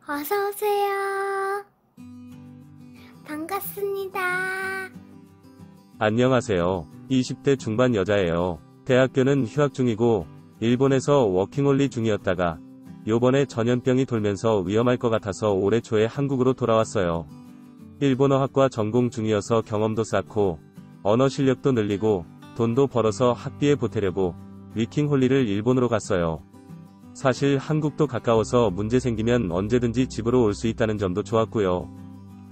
어서 오세요. 반갑습니다. 안녕하세요. 20대 중반 여자예요. 대학교는 휴학 중이고 일본에서 워킹홀리 중이었다가 요번에 전염병이 돌면서 위험할 것 같아서 올해 초에 한국으로 돌아왔어요. 일본어학과 전공 중이어서 경험도 쌓고 언어 실력도 늘리고 돈도 벌어서 학비에 보태려고 위킹홀리를 일본으로 갔어요. 사실 한국도 가까워서 문제 생기면 언제든지 집으로 올 수 있다는 점도 좋았고요.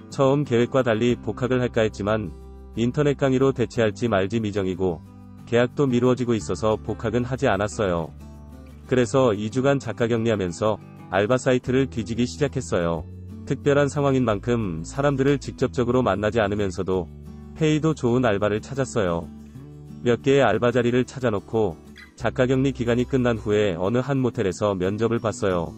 처음 계획과 달리 복학을 할까 했지만 인터넷 강의로 대체할지 말지 미정이고 계약도 미루어지고 있어서 복학은 하지 않았어요. 그래서 2주간 자가격리하면서 알바 사이트를 뒤지기 시작했어요. 특별한 상황인 만큼 사람들을 직접적으로 만나지 않으면서도 페이도 좋은 알바를 찾았어요. 몇 개의 알바 자리를 찾아놓고 자가격리 기간이 끝난 후에 어느 한 모텔에서 면접을 봤어요.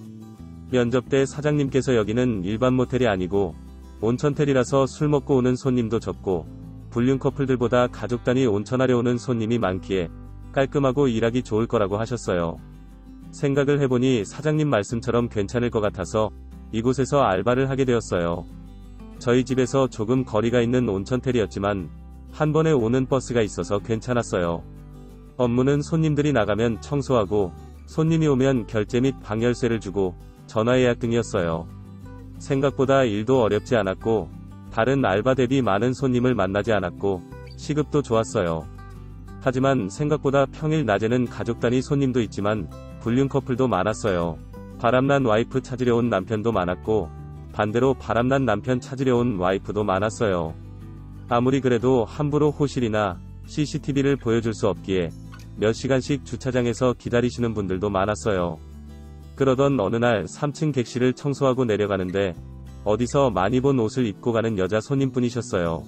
면접 때 사장님께서 여기는 일반 모텔이 아니고 온천텔이라서 술 먹고 오는 손님도 적고 불륜 커플들보다 가족 단위 온천하려 오는 손님이 많기에 깔끔하고 일하기 좋을 거라고 하셨어요. 생각을 해보니 사장님 말씀처럼 괜찮을 것 같아서 이곳에서 알바를 하게 되었어요. 저희 집에서 조금 거리가 있는 온천텔이었지만 한 번에 오는 버스가 있어서 괜찮았어요. 업무는 손님들이 나가면 청소하고 손님이 오면 결제 및 방 열쇠를 주고 전화 예약 등이었어요. 생각보다 일도 어렵지 않았고 다른 알바 대비 많은 손님을 만나지 않았고 시급도 좋았어요. 하지만 생각보다 평일 낮에는 가족 단위 손님도 있지만 불륜 커플도 많았어요. 바람난 와이프 찾으려 온 남편도 많았고 반대로 바람난 남편 찾으려 온 와이프도 많았어요. 아무리 그래도 함부로 호실이나 CCTV를 보여줄 수 없기에 몇 시간씩 주차장에서 기다리시는 분들도 많았어요. 그러던 어느 날 3층 객실을 청소하고 내려가는데 어디서 많이 본 옷을 입고 가는 여자 손님분이셨어요.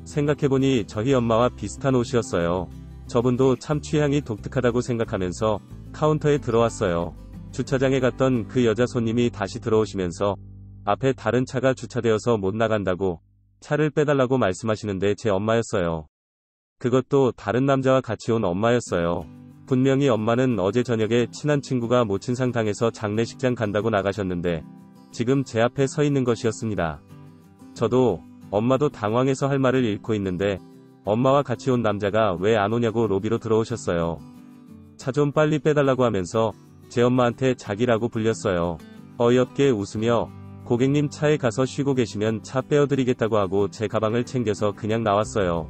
생각해보니 저희 엄마와 비슷한 옷이었어요. 저분도 참 취향이 독특하다고 생각하면서 카운터에 들어왔어요. 주차장에 갔던 그 여자 손님이 다시 들어오시면서 앞에 다른 차가 주차되어서 못 나간다고 차를 빼달라고 말씀하시는데 제 엄마였어요. 그것도 다른 남자와 같이 온 엄마였어요. 분명히 엄마는 어제 저녁에 친한 친구가 모친상 당해서 장례식장 간다고 나가셨는데 지금 제 앞에 서 있는 것이었습니다. 저도 엄마도 당황해서 할 말을 잃고 있는데 엄마와 같이 온 남자가 왜 안 오냐고 로비로 들어오셨어요. 차 좀 빨리 빼달라고 하면서 제 엄마한테 자기라고 불렸어요. 어이없게 웃으며 고객님 차에 가서 쉬고 계시면 차 빼어드리겠다고 하고 제 가방을 챙겨서 그냥 나왔어요.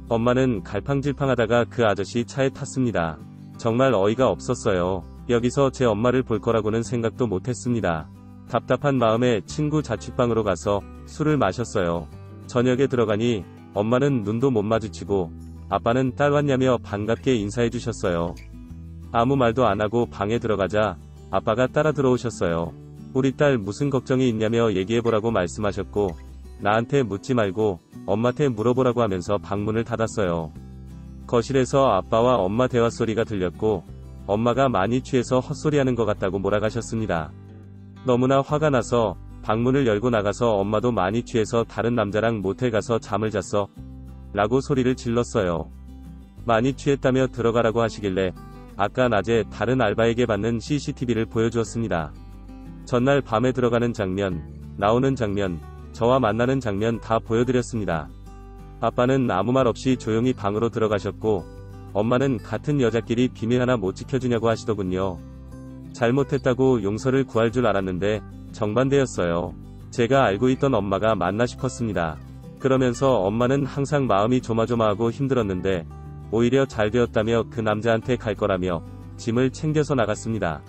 엄마는 갈팡질팡하다가 그 아저씨 차에 탔습니다. 정말 어이가 없었어요. 여기서 제 엄마를 볼 거라고는 생각도 못했습니다. 답답한 마음에 친구 자취방으로 가서 술을 마셨어요. 저녁에 들어가니 엄마는 눈도 못 마주치고 아빠는 딸 왔냐며 반갑게 인사해 주셨어요. 아무 말도 안 하고 방에 들어가자 아빠가 따라 들어오셨어요. 우리 딸 무슨 걱정이 있냐며 얘기해보라고 말씀하셨고 나한테 묻지 말고 엄마한테 물어보라고 하면서 방문을 닫았어요. 거실에서 아빠와 엄마 대화 소리가 들렸고 엄마가 많이 취해서 헛소리하는 것 같다고 몰아가셨습니다. 너무나 화가 나서 방문을 열고 나가서 엄마도 많이 취해서 다른 남자랑 모텔 가서 잠을 잤어 라고 소리를 질렀어요. 많이 취했다며 들어가라고 하시길래 아까 낮에 다른 알바에게 받는 CCTV를 보여주었습니다. 전날 밤에 들어가는 장면, 나오는 장면, 저와 만나는 장면 다 보여드렸습니다. 아빠는 아무 말 없이 조용히 방으로 들어가셨고 엄마는 같은 여자끼리 비밀 하나 못 지켜주냐고 하시더군요. 잘못했다고 용서를 구할 줄 알았는데 정반대였어요. 제가 알고 있던 엄마가 맞나 싶었습니다. 그러면서 엄마는 항상 마음이 조마조마하고 힘들었는데 오히려 잘 되었다며 그 남자한테 갈 거라며 짐을 챙겨서 나갔습니다.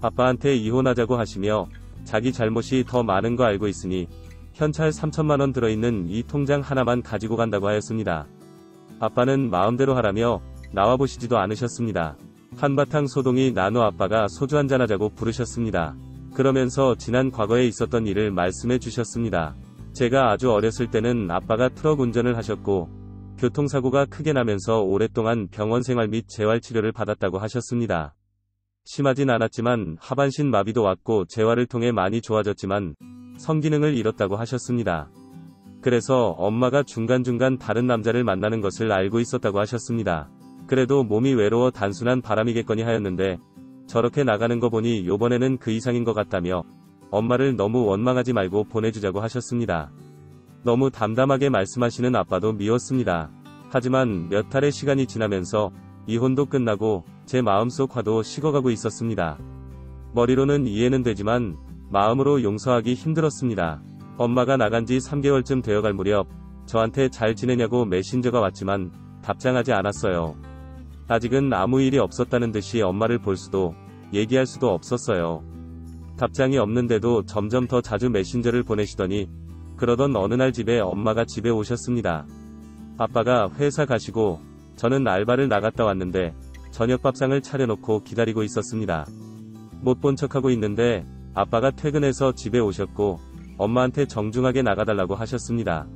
아빠한테 이혼하자고 하시며 자기 잘못이 더 많은 거 알고 있으니 현찰 3천만 원 들어있는 이 통장 하나만 가지고 간다고 하였습니다. 아빠는 마음대로 하라며 나와보시지도 않으셨습니다. 한바탕 소동이 나누 아빠가 소주 한잔 하자고 부르셨습니다. 그러면서 지난 과거에 있었던 일을 말씀해 주셨습니다. 제가 아주 어렸을 때는 아빠가 트럭 운전을 하셨고 교통사고가 크게 나면서 오랫동안 병원 생활 및 재활치료를 받았다고 하셨습니다. 심하진 않았지만 하반신 마비도 왔고 재활을 통해 많이 좋아졌지만 성기능을 잃었다고 하셨습니다. 그래서 엄마가 중간중간 다른 남자를 만나는 것을 알고 있었다고 하셨습니다. 그래도 몸이 외로워 단순한 바람이겠거니 하였는데 저렇게 나가는 거 보니 요번에는 그 이상인 것 같다며 엄마를 너무 원망하지 말고 보내주자고 하셨습니다. 너무 담담하게 말씀하시는 아빠도 미웠습니다. 하지만 몇 달의 시간이 지나면서 이혼도 끝나고 제 마음속 화도 식어가고 있었습니다. 머리로는 이해는 되지만 마음으로 용서하기 힘들었습니다. 엄마가 나간 지 3개월쯤 되어갈 무렵 저한테 잘 지내냐고 메신저가 왔지만 답장하지 않았어요. 아직은 아무 일이 없었다는 듯이 엄마를 볼 수도 얘기할 수도 없었어요. 답장이 없는데도 점점 더 자주 메신저를 보내시더니 그러던 어느 날 엄마가 집에 오셨습니다. 아빠가 회사 가시고 저는 알바를 나갔다 왔는데 저녁 밥상을 차려놓고 기다리고 있었습니다. 못 본 척하고 있는데 아빠가 퇴근해서 집에 오셨고 엄마한테 정중하게 나가달라고 하셨습니다.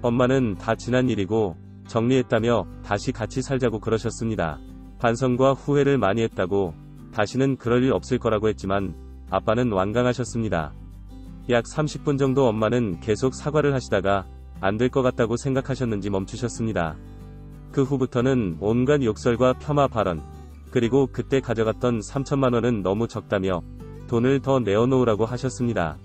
엄마는 다 지난 일이고 정리했다며 다시 같이 살자고 그러셨습니다. 반성과 후회를 많이 했다고 다시는 그럴 일 없을 거라고 했지만 아빠는 완강하셨습니다. 약 30분 정도 엄마는 계속 사과를 하시다가 안 될 것 같다고 생각하셨는지 멈추셨습니다. 그 후부터는 온갖 욕설과 폄하 발언, 그리고 그때 가져갔던 3천만 원은 너무 적다며 돈을 더 내어놓으라고 하셨습니다.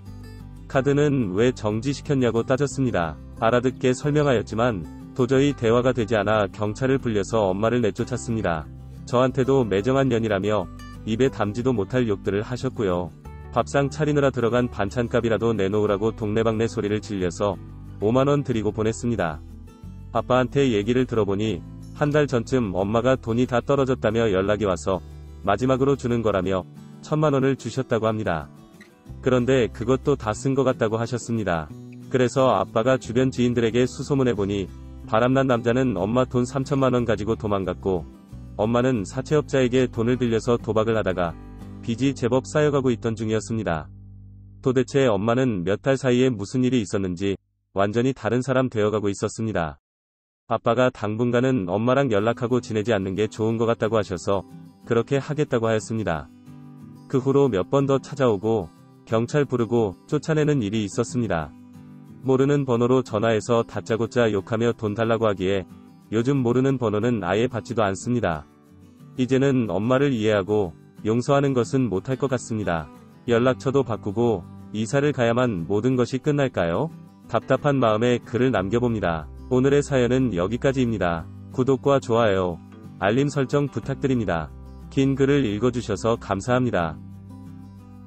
카드는 왜 정지시켰냐고 따졌습니다. 알아듣게 설명하였지만 도저히 대화가 되지 않아 경찰을 불려서 엄마를 내쫓았습니다. 저한테도 매정한 년이라며 입에 담지도 못할 욕들을 하셨고요. 밥상 차리느라 들어간 반찬값이라도 내놓으라고 동네방네 소리를 질려서 5만원 드리고 보냈습니다. 아빠한테 얘기를 들어보니 한 달 전쯤 엄마가 돈이 다 떨어졌다며 연락이 와서 마지막으로 주는 거라며 1,000만원을 주셨다고 합니다. 그런데 그것도 다 쓴 것 같다고 하셨습니다. 그래서 아빠가 주변 지인들에게 수소문해보니 바람난 남자는 엄마 돈 3천만원 가지고 도망갔고 엄마는 사채업자에게 돈을 빌려서 도박을 하다가 빚이 제법 쌓여가고 있던 중이었습니다. 도대체 엄마는 몇 달 사이에 무슨 일이 있었는지 완전히 다른 사람 되어가고 있었습니다. 아빠가 당분간은 엄마랑 연락하고 지내지 않는 게 좋은 것 같다고 하셔서 그렇게 하겠다고 하였습니다. 그 후로 몇 번 더 찾아오고 경찰 부르고 쫓아내는 일이 있었습니다. 모르는 번호로 전화해서 다짜고짜 욕하며 돈 달라고 하기에 요즘 모르는 번호는 아예 받지도 않습니다. 이제는 엄마를 이해하고 용서하는 것은 못할 것 같습니다. 연락처도 바꾸고 이사를 가야만 모든 것이 끝날까요? 답답한 마음에 글을 남겨봅니다. 오늘의 사연은 여기까지입니다. 구독과 좋아요, 알림 설정 부탁드립니다. 긴 글을 읽어주셔서 감사합니다.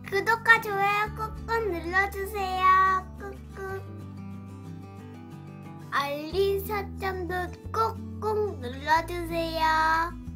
구독과 좋아요 꾹꾹 눌러주세요. 꾹꾹. 알림 설정도 꾹꾹 눌러주세요.